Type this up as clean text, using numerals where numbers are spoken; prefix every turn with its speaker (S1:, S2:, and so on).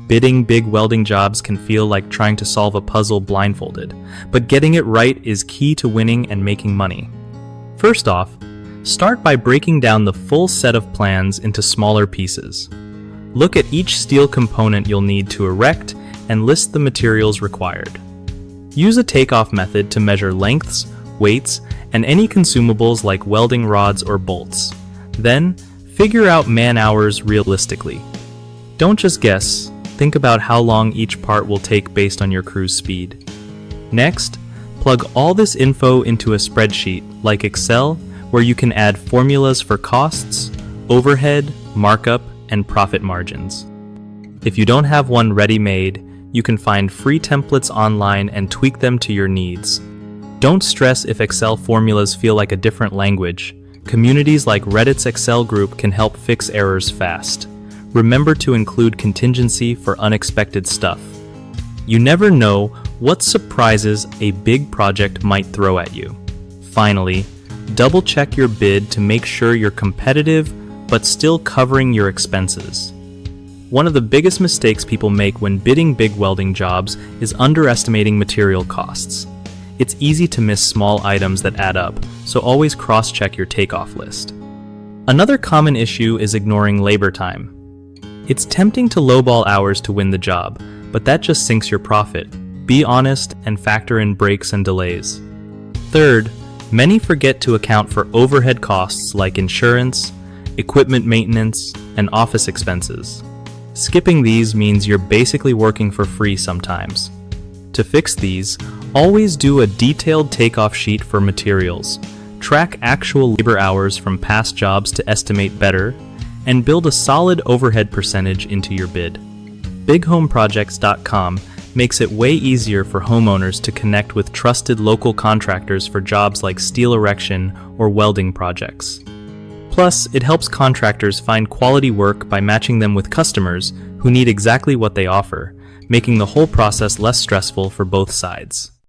S1: Bidding big welding jobs can feel like trying to solve a puzzle blindfolded, but getting it right is key to winning and making money. First off, start by breaking down the full set of plans into smaller pieces. Look at each steel component you'll need to erect and list the materials required. Use a takeoff method to measure lengths, weights, and any consumables like welding rods or bolts. Then, figure out man-hours realistically. Don't just guess, think about how long each part will take based on your crew's speed. Next, plug all this info into a spreadsheet like Excel, where you can add formulas for costs, overhead, markup, and profit margins. If you don't have one ready-made, you can find free templates online and tweak them to your needs. Don't stress if Excel formulas feel like a different language. Communities like Reddit's Excel group can help fix errors fast. Remember to include contingency for unexpected stuff. You never know what surprises a big project might throw at you. Finally, double-check your bid to make sure you're competitive but still covering your expenses. One of the biggest mistakes people make when bidding big welding jobs is underestimating material costs. It's easy to miss small items that add up, so always cross-check your takeoff list. Another common issue is ignoring labor time. It's tempting to lowball hours to win the job, but that just sinks your profit. Be honest and factor in breaks and delays. Third, many forget to account for overhead costs like insurance, equipment maintenance, and office expenses. Skipping these means you're basically working for free sometimes. To fix these, always do a detailed takeoff sheet for materials, track actual labor hours from past jobs to estimate better, and build a solid overhead percentage into your bid. BigHomeProjects.com makes it way easier for homeowners to connect with trusted local contractors for jobs like steel erection or welding projects. Plus, it helps contractors find quality work by matching them with customers who need exactly what they offer, making the whole process less stressful for both sides.